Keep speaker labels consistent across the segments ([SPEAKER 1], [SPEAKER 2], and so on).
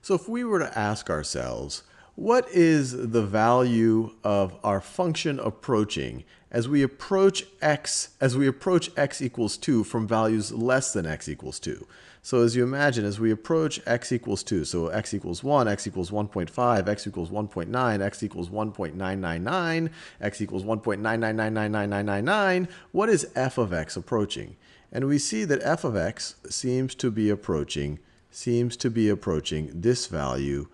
[SPEAKER 1] So if we were to ask ourselves, what is the value of our function approaching as we approach x equals 2 from values less than x equals 2? So as you imagine, as we approach x equals 2, so x equals 1, x equals 1.5, x equals 1.9, x equals 1.999, x equals 1.9999999, what is f of x approaching? And we see that f of x seems to be approaching this value,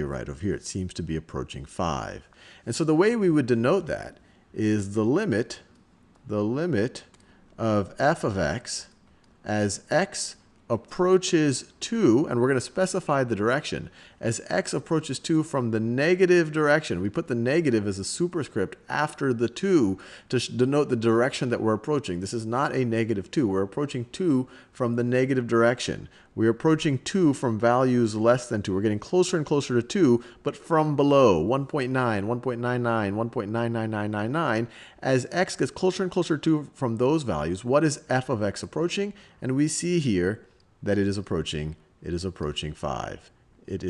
[SPEAKER 1] right over here. It seems to be approaching 5. And so the way we would denote that is the limit of f of x as x approaches 2, and we're going to specify the direction. As x approaches 2 from the negative direction, we put the negative as a superscript after the 2 to denote the direction that we're approaching. This is not a negative 2. We're approaching 2 from the negative direction. We're approaching 2 from values less than 2. We're getting closer and closer to 2, but from below, 1.9, 1.99, 1.99999. As x gets closer and closer to from those values, what is f of x approaching? And we see here that it is approaching 5. It is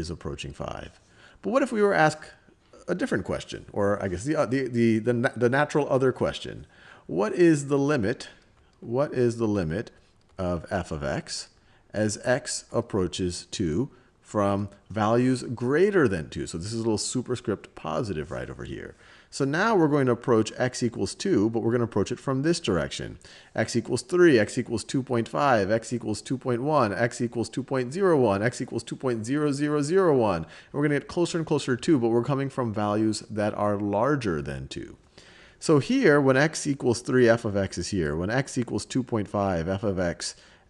[SPEAKER 1] approaching 5. But what if we were asked a different question, or I guess the natural other question? What is the limit of f of x as x approaches 2 from values greater than 2? So this is a little superscript positive right over here. So now we're going to approach x equals 2, but we're going to approach it from this direction. X equals 3, x equals 2.5, x equals 2.1, x equals 2.01, x equals 2.0001. And we're going to get closer and closer to 2, but we're coming from values that are larger than 2. So here, when x equals 3, f of x is here. When x equals 2.5,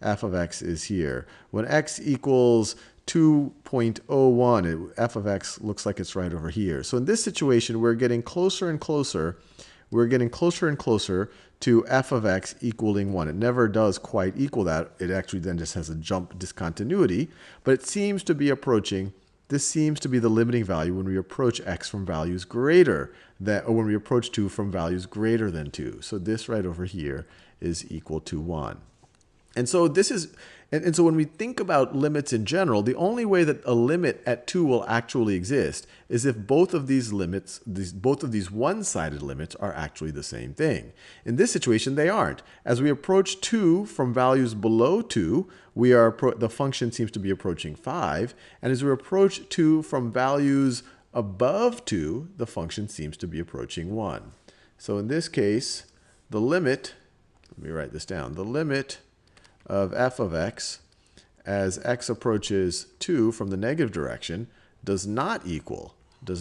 [SPEAKER 1] f of x is here. When x equals 2.01, f of x looks like it's right over here. So in this situation, we're getting closer and closer. We're getting closer and closer to f of x equaling 1. It never does quite equal that. It actually then just has a jump discontinuity. But it seems to be approaching, this seems to be the limiting value when we approach x from values greater than, or when we approach 2 from values greater than 2. So this right over here is equal to 1. And so this is, and so when we think about limits in general, the only way that a limit at 2 will actually exist is if both of these limits, both of these one-sided limits are actually the same thing. In this situation, they aren't. As we approach 2 from values below 2, the function seems to be approaching 5. And as we approach 2 from values above 2, the function seems to be approaching 1. So in this case, the limit, let me write this down, the limit of f of x as x approaches 2 from the negative direction does not equal the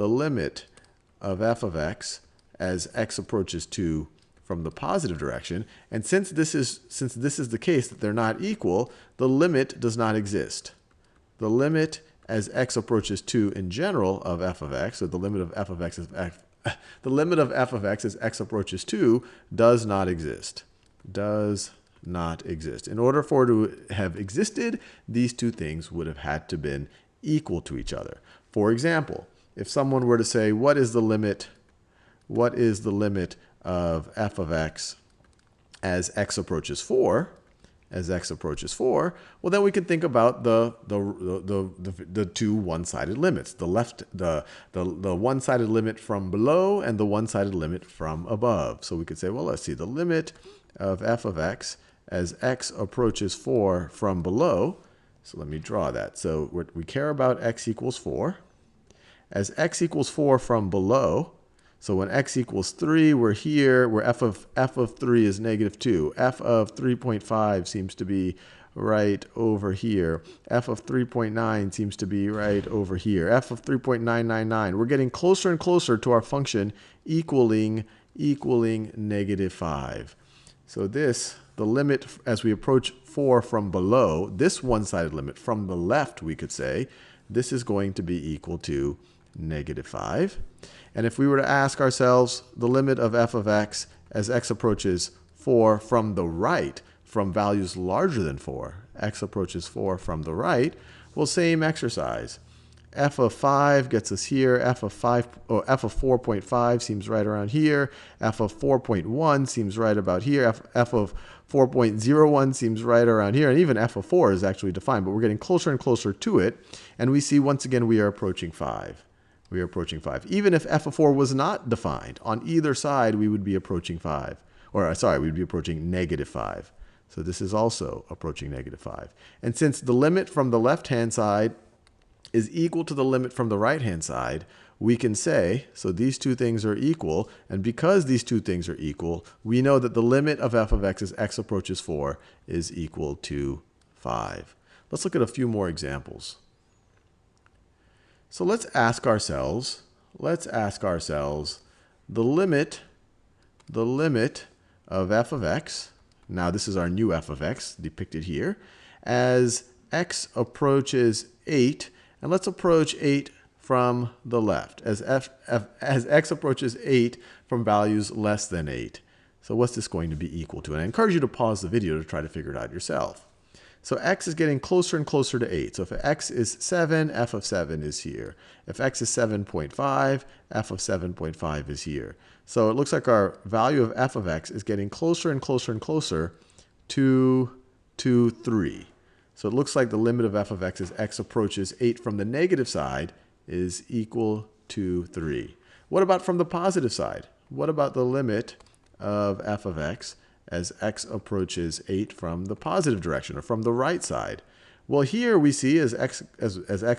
[SPEAKER 1] limit of f of x as x approaches 2 from the positive direction. And since this is the case that they're not equal, the limit does not exist. The limit as x approaches 2 in general of f of x, so the limit of f of x as x approaches 2 does not exist. In order for it to have existed, these two things would have had to been equal to each other. For example, if someone were to say, what is the limit of f of x as x approaches 4? Well, then we can think about the two one-sided limits, the one-sided limit from below and the one-sided limit from above. So we could say, well, let's see, the limit of f of x as x approaches 4 from below. So let me draw that. So we care about x equals 4. As x equals 4 from below, so when x equals 3, we're here, where f of 3 is negative 2. F of 3.5 seems to be right over here. F of 3.9 seems to be right over here. F of 3.999. We're getting closer and closer to our function equaling negative 5. So this, the limit as we approach 4 from below, this one-sided limit from the left, we could say, this is going to be equal to negative 5. And if we were to ask ourselves the limit of f of x as x approaches 4 from the right, from values larger than 4, x approaches 4 from the right, well, same exercise. f of 5 gets us here. F of 4.5 seems right around here. F of 4.1 seems right about here. F of 4.01 seems right around here. And even f of 4 is actually defined, but we're getting closer and closer to it. And we see once again we are approaching 5. We are approaching 5. Even if f of 4 was not defined, on either side we would be approaching 5. Or sorry, we would be approaching negative 5. So this is also approaching negative 5. And since the limit from the left-hand side is equal to the limit from the right-hand side, we can say, so these two things are equal, and because these two things are equal, we know that the limit of f of x as x approaches 4 is equal to 5. Let's look at a few more examples. So let's ask ourselves the limit of f of x, now this is our new f of x depicted here, as x approaches 8, and let's approach 8 from the left, as x approaches 8 from values less than 8. So what's this going to be equal to? And I encourage you to pause the video to try to figure it out yourself. So x is getting closer and closer to 8. So if x is 7, f of 7 is here. If x is 7.5, f of 7.5 is here. So it looks like our value of f of x is getting closer and closer and closer to 3. So it looks like the limit of f of x as x approaches 8 from the negative side is equal to 3. What about from the positive side? What about the limit of f of x as x approaches 8 from the positive direction, or from the right side? Well, here we see as x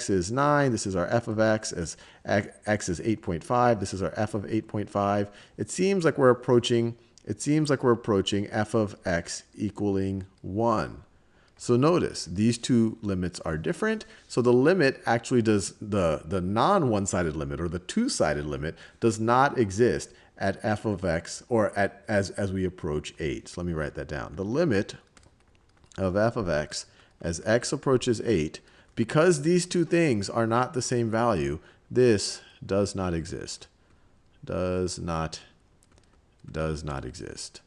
[SPEAKER 1] is 9, this is our f of x. As x is 8.5, this is our f of 8.5. It seems like we're approaching f of x equaling 1. So notice, these two limits are different. So the limit actually does, the non-one-sided limit, or the two-sided limit, does not exist at f of x, or as we approach 8. So let me write that down. The limit of f of x as x approaches 8, because these two things are not the same value, this does not exist. Does not exist.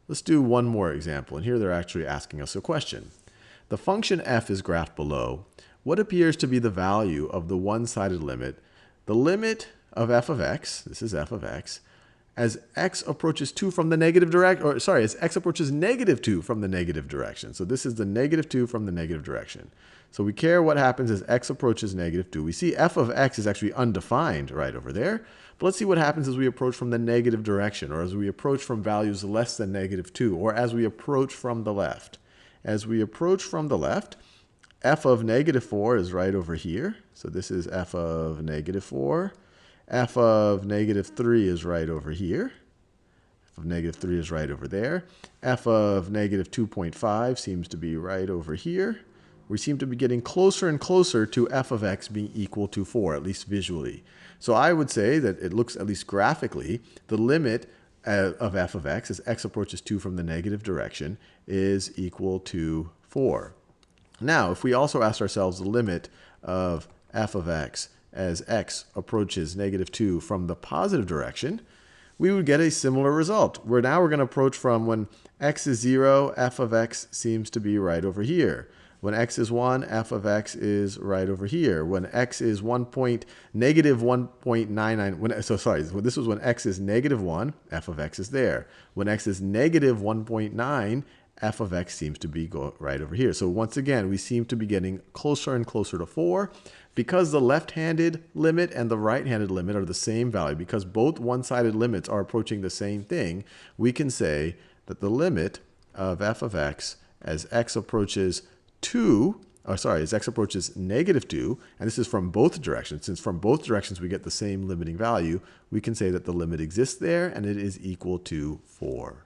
[SPEAKER 1] Let's do one more example. And here they're actually asking us a question. The function f is graphed below. What appears to be the value of the one-sided limit? The limit of f of x, this is f of x, as x approaches 2 from the negative direction, or sorry, as x approaches negative 2 from the negative direction. So this is the negative 2 from the negative direction. So we care what happens as x approaches negative 2. We see f of x is actually undefined right over there. But let's see what happens as we approach from the negative direction, or as we approach from values less than negative 2, or as we approach from the left. As we approach from the left, f of negative 4 is right over here. So this is f of negative 4. F of negative 3 is right over here. F of negative 3 is right over there. F of negative 2.5 seems to be right over here. We seem to be getting closer and closer to f of x being equal to 4, at least visually. So I would say that it looks, at least graphically, the limit of f of x as x approaches 2 from the negative direction is equal to 4. Now, if we also asked ourselves the limit of f of x as x approaches negative 2 from the positive direction, we would get a similar result. Where now we're going to approach from when x is 0, f of x seems to be right over here. When x is 1, f of x is right over here. When x is negative 1.99, this was when x is negative 1, f of x is there. When x is negative 1.9, f of x seems to be right over here. So once again, we seem to be getting closer and closer to 4. Because the left-handed limit and the right-handed limit are the same value, because both one-sided limits are approaching the same thing, we can say that the limit of f of x as x approaches as x approaches negative 2, and this is from both directions. Since from both directions we get the same limiting value, we can say that the limit exists there and it is equal to 4.